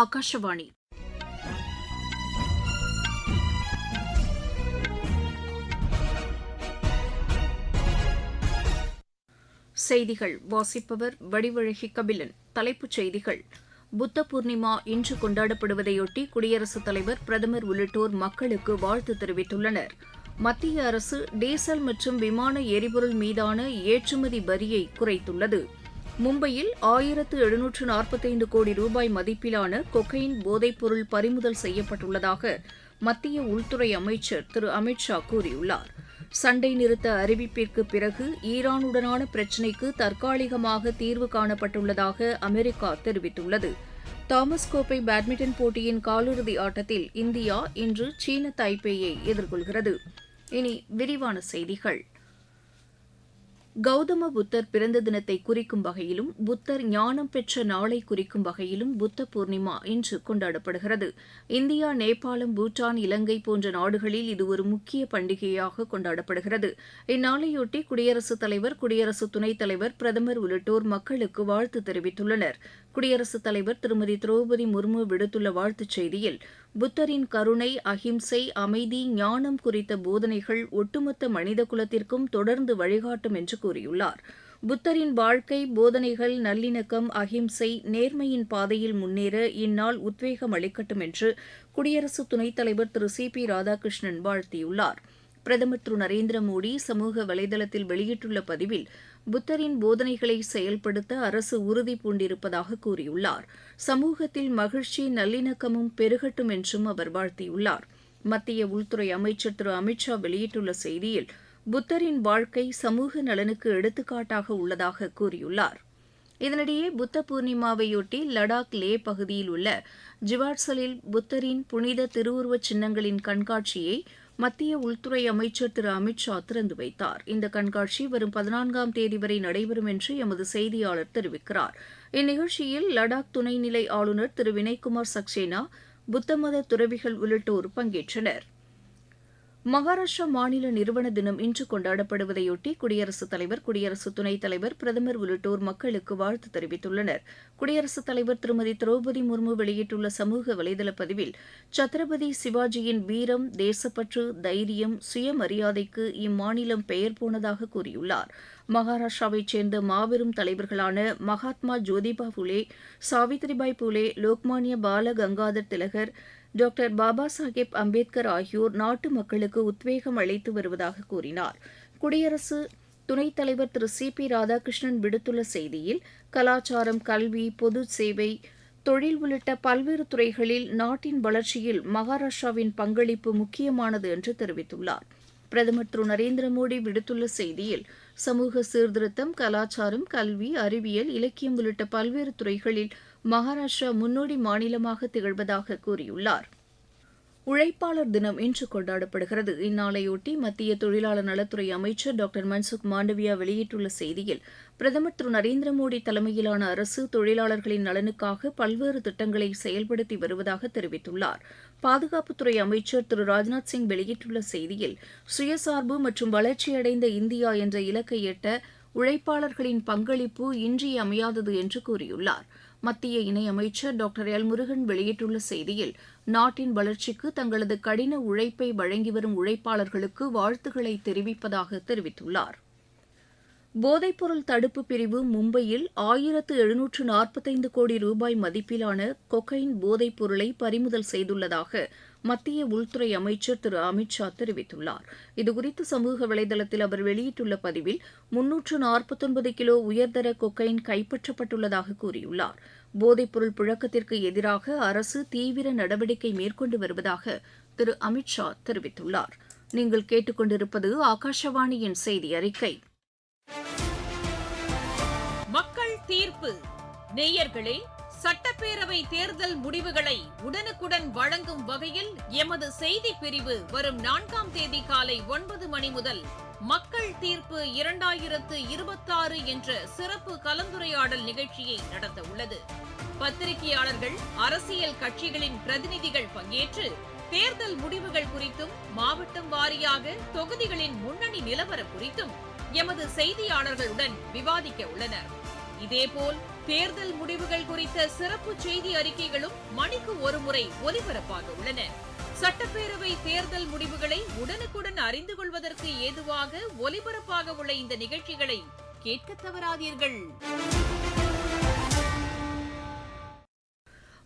ஆகாஷவாணி. செய்திகள் வாசிப்பவர் வடிவழகி கபிலன். தலைப்புச் செய்திகள்: புத்த பூர்ணிமா இன்று கொண்டாடப்படுவதையொட்டி குடியரசுத் தலைவர், பிரதமர் உள்ளிட்டோர் மக்களுக்கு வாழ்த்து தெரிவித்துள்ளனர். மத்திய அரசு டீசல் மற்றும் விமான எரிபொருள் மீதான ஏற்றுமதி வரியை குறைத்துள்ளது. மும்பையில் 1745 கோடி ரூபாய் மதிப்பிலான கொக்கைன் போதைப்பொருள் பறிமுதல் செய்யப்பட்டுள்ளதாக மத்திய உள்துறை அமைச்சர் திரு அமித் ஷா கூறியுள்ளார். சண்டை நிறுத்த அறிவிப்பிற்கு பிறகு ஈரானுடனான பிரச்சினைக்கு தற்காலிகமாக தீர்வு காணப்பட்டுள்ளதாக அமெரிக்கா தெரிவித்துள்ளது. தாமஸ் கோப்பை பேட்மிண்டன் போட்டியின் காலிறுதி ஆட்டத்தில் இந்தியா இன்று சீன தைப்பேயை எதிர்கொள்கிறது. இனி விரிவான செய்திகள். கௌதம புத்தர் பிறந்த தினத்தை குறிக்கும் வகையிலும், புத்தர் ஞானம் பெற்ற நாளை குறிக்கும் வகையிலும் புத்த பூர்ணிமா இன்று கொண்டாடப்படுகிறது. இந்தியா, நேபாளம், பூட்டான், இலங்கை போன்ற நாடுகளில் இது ஒரு முக்கிய பண்டிகையாக கொண்டாடப்படுகிறது. இந்நாளையொட்டி குடியரசுத் தலைவர், குடியரசு துணைத் தலைவர், பிரதமர் உள்ளிட்டோர் மக்களுக்கு வாழ்த்து தெரிவித்துள்ளனர். குடியரசுத் தலைவர் திருமதி திரௌபதி முர்மு விடுத்துள்ள வாழ்த்துச் செய்தியில், புத்தரின் கருணை, அஹிம்சை, அமைதி, ஞானம் குறித்த போதனைகள் ஒட்டுமொத்த மனித குலத்திற்கும் தொடர்ந்து வழிகாட்டும் என்று கூறியுள்ளார். புத்தரின் வாழ்க்கை, போதனைகள், நல்லிணக்கம், அஹிம்சை, நேர்மையின் பாதையில் முன்னேற இந்நாள் உத்வேகம் அளிக்கட்டும் என்று குடியரசு துணைத் தலைவர் திரு சி.பி. ராதாகிருஷ்ணன் வாழ்த்தியுள்ளார். பிரதமர் திரு நரேந்திர மோடி சமூக வலைதளத்தில் வெளியிட்டுள்ள பதிவில், புத்தரின் போதனைகளை செயல்படுத்த அரசு உறுதி பூண்டிருப்பதாக கூறியுள்ளார். சமூகத்தில் மகிழ்ச்சி, நல்லிணக்கமும் பெருகட்டும் என்றும் அவர் வாழ்த்தியுள்ளார். மத்திய உள்துறை அமைச்சர் திரு அமித் ஷா வெளியிட்டுள்ள செய்தியில், புத்தரின் வாழ்க்கை சமூக நலனுக்கு எடுத்துக்காட்டாக உள்ளதாக கூறியுள்ளார். இதனிடையே புத்த பூர்ணிமாவையொட்டி லடாக் லே பகுதியில் உள்ள ஜிவாட்சலில் புத்தரின் புனித திருவுருவச் சின்னங்களின் கண்காட்சியை மத்திய உள்துறை அமைச்சர் திரு அமித் ஷா திறந்து வைத்தார். இந்த கண்காட்சி வரும் 14ஆம் தேதி வரை நடைபெறும் என்று எமது செய்தியாளர் தெரிவிக்கிறார். இந்நிகழ்ச்சியில் லடாக் துணைநிலை ஆளுநர் திரு வினய்குமார் சக்சேனா, புத்த மத துறவிகள் உள்ளிட்டோர் பங்கேற்றனர். மகாராஷ்டிரா மாநில நிறுவன தினம் இன்று கொண்டாடப்படுவதையொட்டி குடியரசுத் தலைவர், குடியரசு துணைத் தலைவர், பிரதமர் உள்ளிட்டோர் மக்களுக்கு வாழ்த்து தெரிவித்துள்ளனர். குடியரசுத் தலைவர் திருமதி திரௌபதி முர்மு வெளியிட்டுள்ள சமூக வலைதள பதிவில், சத்ரபதி சிவாஜியின் வீரம், தேசப்பற்று, தைரியம், சுயமரியாதைக்கு இம்மாநிலம் பெயர் போனதாக கூறியுள்ளார். மகாராஷ்டிராவைச் சேர்ந்த மாபெரும் தலைவர்களான மகாத்மா ஜோதிபா புலே, சாவித்ரிபாய் புலே, லோக்மான்ய பால கங்காதர் திலகர், டாக்டர் பாபா சாஹேப் அம்பேத்கர் ஆகியோர் நாட்டு மக்களுக்கு உத்வேகம் அளித்து வருவதாக கூறினார். குடியரசு துணைத் தலைவர் திரு சி.பி. ராதாகிருஷ்ணன் விடுத்துள்ள செய்தியில், கலாச்சாரம், கல்வி, பொது சேவை, தொழில் உள்ளிட்ட பல்வேறு துறைகளில் நாட்டின் வளர்ச்சியில் மகாராஷ்டிராவின் பங்களிப்பு முக்கியமானது என்று தெரிவித்துள்ளார். பிரதமர் திரு நரேந்திர மோடி விடுத்துள்ள செய்தியில், சமூக சீர்திருத்தம், கலாச்சாரம், கல்வி, அறிவியல், இலக்கியம் உள்ளிட்ட பல்வேறு துறைகளில் மகாராஷ்டிரா முன்னோடி மாநிலமாக திகழ்வதாக கூறியுள்ளார். உழைப்பாளர் தினம் இன்று கொண்டாடப்படுகிறது. இந்நாளையொட்டி மத்திய தொழிலாளர் நலத்துறை அமைச்சர் டாக்டர் மன்சுக் மாண்டவியா வெளியிட்டுள்ள செய்தியில், பிரதமர் திரு நரேந்திர மோடி தலைமையிலான அரசு தொழிலாளர்களின் நலனுக்காக பல்வேறு திட்டங்களை செயல்படுத்தி வருவதாக தெரிவித்துள்ளார். பாதுகாப்புத்துறை அமைச்சர் திரு ராஜ்நாத் சிங் வெளியிட்டுள்ள செய்தியில், சுயசார்பு மற்றும் வளர்ச்சியடைந்த இந்தியா என்ற இலக்கை எட்ட உழைப்பாளர்களின் பங்களிப்பு இன்றியமையாதது என்று கூறியுள்ளார். மத்திய இணையமைச்சர் டாக்டர் எல் முருகன் வெளியிட்டுள்ள செய்தியில், நாட்டின் வளர்ச்சிக்கு தங்களது கடின உழைப்பை வழங்கி வரும் உழைப்பாளர்களுக்கு வாழ்த்துக்களை தெரிவிப்பதாக தெரிவித்துள்ளார். போதைப்பொருள் தடுப்பு பிரிவு மும்பையில் 1745 கோடி ரூபாய் மதிப்பிலான கொக்கைன் போதைப் பொருளை பறிமுதல் செய்துள்ளதாக மத்திய உள்துறை அமைச்சர் திரு அமித் ஷா தெரிவித்துள்ளார். இதுகுறித்து சமூக வலைதளத்தில் அவர் வெளியிட்டுள்ள பதிவில், 349 கிலோ உயர்தர கொக்கைன் கைப்பற்றப்பட்டுள்ளதாக கூறியுள்ளார். போதைப்பொருள் புழக்கத்திற்கு எதிராக அரசு தீவிர நடவடிக்கை மேற்கொண்டு வருவதாக திரு அமித் ஷா தெரிவித்துள்ளார். நீங்கள் கேட்டுக்கொண்டிருப்பது ஆகாஷவாணியின் செய்தி அறிக்கை. மக்கள் தீர்ப்பு. நேயர்களே, சட்டப்பேரவை தேர்தல் முடிவுகளை உடனுக்குடன் வழங்கும் வகையில் எமது செய்தி பிரிவு வரும் 4ஆம் தேதி காலை 9 மணி முதல் மக்கள் தீர்ப்பு 2026 என்ற சிறப்பு கலந்துரையாடல் நிகழ்ச்சியை நடத்த உள்ளது. பத்திரிகையாளர்கள், அரசியல் கட்சிகளின் பிரதிநிதிகள் பங்கேற்று தேர்தல் முடிவுகள் குறித்தும், மாவட்டம் வாரியாக தொகுதிகளின் முன்னணி நிலவரம் குறித்தும் எமது செய்தியாளர்களுடன் விவாதிக்க உள்ளனர். இதேபோல் தேர்தல் முடிவுகள் குறித்த சிறப்பு செய்தி அறிக்கைகளும் மணிக்கு ஒருமுறை ஒலிபரப்பாக உள்ளன. சட்டப்பேரவை தேர்தல் முடிவுகளை உடனுக்குடன் அறிந்து கொள்வதற்கு ஏதுவாக ஒலிபரப்பாக உள்ள இந்த நிகழ்ச்சிகளை கேட்க தவறாதீர்கள்.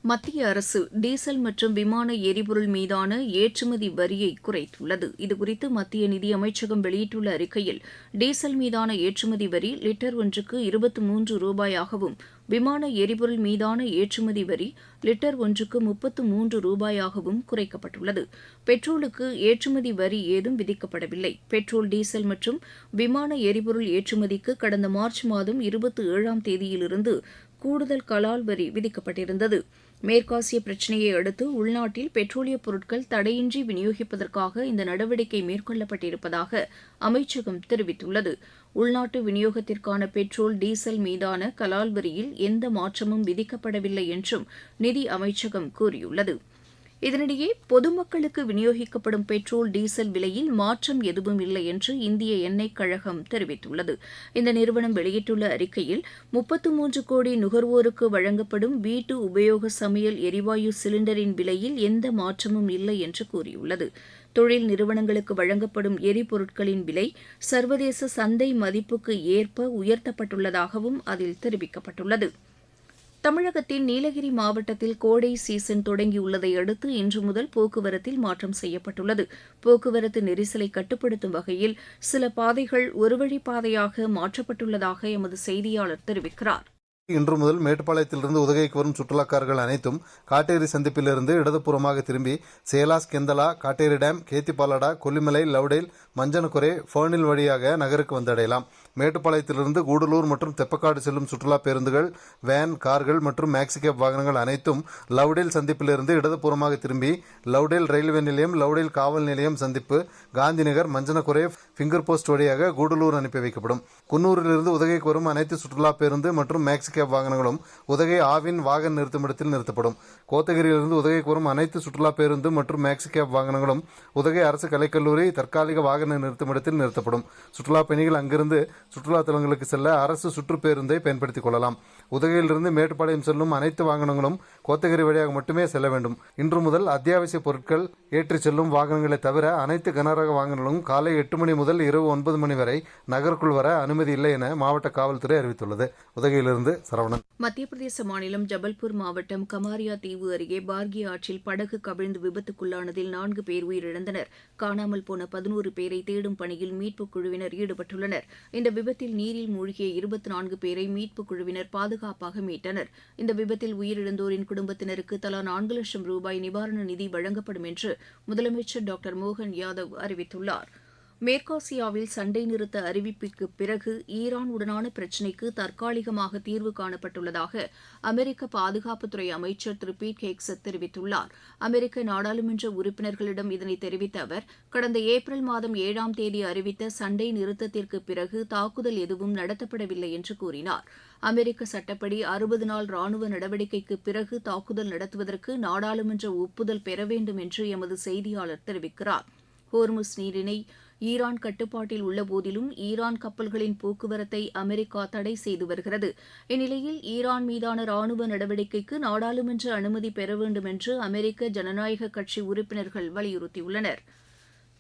மத்திய அரசு டீசல் மற்றும் விமான எரிபொருள் மீதான ஏற்றுமதி வரியை குறைத்துள்ளது. இதுகுறித்து மத்திய நிதியமைச்சகம் வெளியிட்டுள்ள அறிக்கையில், டீசல் மீதான ஏற்றுமதி வரி லிட்டர் ஒன்றுக்கு 23 ரூபாயாகவும், விமான எரிபொருள் மீதான ஏற்றுமதி வரி லிட்டர் ஒன்றுக்கு 33 ரூபாயாகவும் குறைக்கப்பட்டுள்ளது. பெட்ரோலுக்கு ஏற்றுமதி வரி ஏதும் விதிக்கப்படவில்லை. பெட்ரோல், டீசல் மற்றும் விமான எரிபொருள் ஏற்றுமதிக்கு கடந்த மார்ச் மாதம் 27ஆம் தேதியிலிருந்து கூடுதல் கலால் வரி விதிக்கப்பட்டிருந்தது. மேற்காசிய பிரச்சினையை அடுத்து உள்நாட்டில் பெட்ரோலியப் பொருட்கள் தடையின்றி விநியோகிப்பதற்காக இந்த நடவடிக்கை மேற்கொள்ளப்பட்டிருப்பதாக அமைச்சகம் தெரிவித்துள்ளது. உள்நாட்டு விநியோகத்திற்கான பெட்ரோல், டீசல் மீதான கலால் வரியில் எந்த மாற்றமும் விதிக்கப்படவில்லை என்றும் நிதி அமைச்சகம் கூறியுள்ளது. இதனிடையே பொதுமக்களுக்கு விநியோகிக்கப்படும் பெட்ரோல், டீசல் விலையில் மாற்றம் எதுவும் இல்லை என்று இந்திய எண்ணெய் கழகம் தெரிவித்துள்ளது. இந்த நிறுவனம் வெளியிட்டுள்ள அறிக்கையில், 33 கோடி நுகர்வோருக்கு வழங்கப்படும் வீட்டு உபயோக சமையல் எரிவாயு சிலிண்டரின் விலையில் எந்த மாற்றமும் இல்லை என்று கூறியுள்ளது. தொழில் நிறுவனங்களுக்கு வழங்கப்படும் எரிபொருட்களின் விலை சர்வதேச சந்தை மதிப்புக்கு ஏற்ப உயர்த்தப்பட்டுள்ளதாகவும் அதில் தெரிவிக்கப்பட்டுள்ளது. தமிழகத்தின் நீலகிரி மாவட்டத்தில் கோடை சீசன் தொடங்கியுள்ளதை அடுத்து இன்று முதல் போக்குவரத்தில் மாற்றம் செய்யப்பட்டுள்ளது. போக்குவரத்து நெரிசலை கட்டுப்படுத்தும் வகையில் சில பாதைகள் ஒருவழிப்பாதையாக மாற்றப்பட்டுள்ளதாக எமது செய்தியாளர் தெரிவிக்கிறார். இன்று முதல் மேட்டுப்பாளையத்திலிருந்து உதகைக்கு வரும் சுற்றுலாக்காரர்கள் அனைத்தும் காட்டேரி சந்திப்பிலிருந்து இடதுபுறமாக திரும்பி சேலாஸ், கெந்தலா, காட்டேரி டேம், கேத்திப்பாலடா, கொல்லிமலை, லவுடேல், மஞ்சனக்குறை, ஃபர்னில் வழியாக நகருக்கு வந்தடையலாம். மேட்டுப்பாளையத்திலிருந்து கூடலூர் மற்றும் தெப்பக்காடு செல்லும் சுற்றுலா பேருந்துகள், வேன், கார்கள் மற்றும் மேக்ஸிகேப் வாகனங்கள் அனைத்தும் லவுடேல் சந்திப்பிலிருந்து இடதுபுறமாக திரும்பி லவுடேல் ரயில்வே நிலையம், லவுடேல் காவல் நிலையம் சந்திப்பு, காந்திநகர், மஞ்சனக்குறை, ஃபிங்கர் போஸ்ட் வழியாக கூடலூர் அனுப்பி வைக்கப்படும். குன்னூரிலிருந்து உதகைக்கு வரும் அனைத்து சுற்றுலா பேருந்து மற்றும் மேக்ஸிகேப் வாகனங்களும் உதகை ஆவின் வாகன நிறுத்துமிடத்தில் நிறுத்தப்படும். கோத்தகிரியிலிருந்து உதகைக்கு வரும் அனைத்து சுற்றுலா பேருந்து மற்றும் மேக்ஸிகேப் வாகனங்களும் உதகை அரசு கலைக்கல்லூரி தற்காலிக வாகன நிறுத்துமிடத்தில் நிறுத்தப்படும். சுற்றுலா பயணிகள் அங்கிருந்து சுற்றுலா தலங்களுக்கு செல்ல அரசு சுற்றுப்பேருந்தை பயன்படுத்திக் கொள்ளலாம். உதகையிலிருந்து மேட்டுப்பாளையம் செல்லும் அனைத்து வாகனங்களும் கோத்தகிரி வழியாக மட்டுமே செல்ல வேண்டும். இன்று முதல் அத்தியாவசிய பொருட்கள் ஏற்றிச் செல்லும் வாகனங்களை தவிர அனைத்து கனரக வாகனங்களும் காலை 8 மணி முதல் இரவு 9 மணி வரை நகருக்குள் வர அனுமதி இல்லை என மாவட்ட காவல்துறை அறிவித்துள்ளது. உதகையிலிருந்து சரவணன். மத்திய பிரதேச மாநிலம் ஜபல்பூர் மாவட்டம் கமாரியா தீவு அருகே பார்கி ஆற்றில் படகு கவிழ்ந்து விபத்துக்குள்ளானதில் 4 பேர் உயிரிழந்தனர். காணாமல் போன 11 பேரை தேடும் பணியில் மீட்புக் குழுவினர் ஈடுபட்டுள்ளனர். இந்த விபத்தில் நீரில் மூழ்கிய 24 பேரை மீட்புக் குழுவினர் பாதுகாப்பாக மீட்டனர். இந்த விபத்தில் உயிரிழந்தோரின் குடும்பத்தினருக்கு தலா 4 லட்சம் ரூபாய் நிவாரண நிதி வழங்கப்படும் என்று முதலமைச்சர் டாக்டர் மோகன் யாதவ் அறிவித்துள்ளார். மேற்காசியாவில் சண்டை நிறுத்த அறிவிப்புக்கு பிறகு ஈரானுடனான பிரச்சினைக்கு தற்காலிகமாக தீர்வு காணப்பட்டுள்ளதாக அமெரிக்க பாதுகாப்புத்துறை அமைச்சர் திரு பீட் ஹேக்ஸட் தெரிவித்துள்ளார். அமெரிக்க நாடாளுமன்ற உறுப்பினர்களிடம் இதனை தெரிவித்த அவர், கடந்த ஏப்ரல் மாதம் 7ஆம் தேதி அறிவித்த சண்டை நிறுத்தத்திற்கு பிறகு தாக்குதல் எதுவும் நடத்தப்படவில்லை என்று கூறினார். அமெரிக்க சட்டப்படி 60 நாள் ராணுவ நடவடிக்கைக்கு பிறகு தாக்குதல் நடத்துவதற்கு நாடாளுமன்ற ஒப்புதல் பெற வேண்டும் என்று எமது செய்தியாளர் தெரிவிக்கிறார். ஹோர்முஸ் நீரிணை ஈரான் கட்டுப்பாட்டில் உள்ளபோதிலும் ஈரான் கப்பல்களின் போக்குவரத்தை அமெரிக்கா தடை செய்து வருகிறது. இந்நிலையில் ஈரான் மீதான ராணுவ நடவடிக்கைக்கு நாடாளுமன்ற அனுமதி பெற வேண்டும் என்று அமெரிக்க ஜனநாயக கட்சி உறுப்பினர்கள் வலியுறுத்தியுள்ளனர்.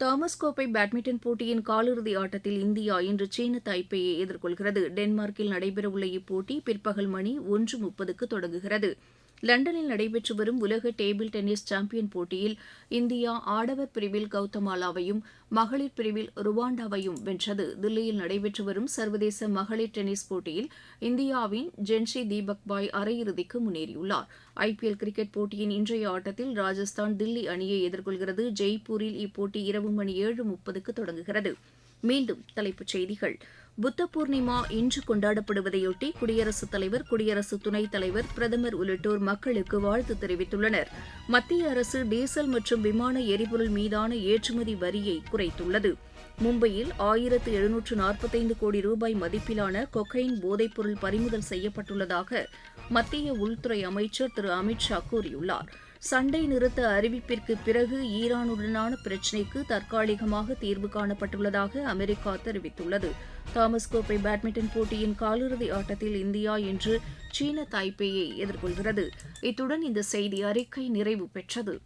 தாமஸ் கோப்பை பேட்மிண்டன் போட்டியின் காலிறுதி ஆட்டத்தில் இந்தியா இன்று சீன தைப்பேயை எதிர்கொள்கிறது. டென்மார்க்கில் நடைபெறவுள்ள இப்போட்டி பிற்பகல் மணி 1:30க்கு தொடங்குகிறது. லண்டனில் நடைபெற்று வரும் உலக டேபிள் டென்னிஸ் சாம்பியன் போட்டியில் இந்தியா ஆடவர் பிரிவில் கௌதமாலாவையும் மகளிர் பிரிவில் ருவாண்டாவையும் வென்றது. தில்லியில் நடைபெற்று வரும் சர்வதேச மகளிர் டென்னிஸ் போட்டியில் இந்தியாவின் ஜென்ஷி தீபக்பாய் அரையிறுதிக்கு முன்னேறியுள்ளார். ஐபிஎல் கிரிக்கெட் போட்டியின் இன்றைய ஆட்டத்தில் ராஜஸ்தான் தில்லி அணியை எதிர்கொள்கிறது. ஜெய்ப்பூரில் இப்போட்டி இரவு மணி 7:30க்கு தொடங்குகிறது. மீண்டும் தலைப்புச் செய்திகள். புத்த பூர்ணிமா இன்று கொண்டாடப்படுவதையொட்டி குடியரசுத் தலைவர், குடியரசு துணைத் தலைவர், பிரதமர் உள்ளிட்டோர் மக்களுக்கு வாழ்த்து தெரிவித்துள்ளனர். மத்திய அரசு டீசல் மற்றும் விமான எரிபொருள் மீதான ஏற்றுமதி வரியை குறைத்துள்ளது. மும்பையில் 1745 கோடி ரூபாய் மதிப்பிலான கொக்கைன் போதைப்பொருள் பறிமுதல் செய்யப்பட்டுள்ளதாக மத்திய உள்துறை அமைச்சர் திரு அமித் ஷா கூறியுள்ளார். சண்டை நிறுத்த அறிவிப்பிற்கு பிறகு ஈரானுடனான பிரச்சினைக்கு தற்காலிகமாக தீர்வு காணப்பட்டுள்ளதாக அமெரிக்கா தெரிவித்துள்ளது. தாமஸ் கோப்பை பேட்மிண்டன் போட்டியின் காலிறுதி ஆட்டத்தில் இந்தியா இன்று சீன தாய்பேயை எதிர்கொள்கிறது. இத்துடன் இந்த செய்தி அறிக்கை நிறைவு பெற்றது.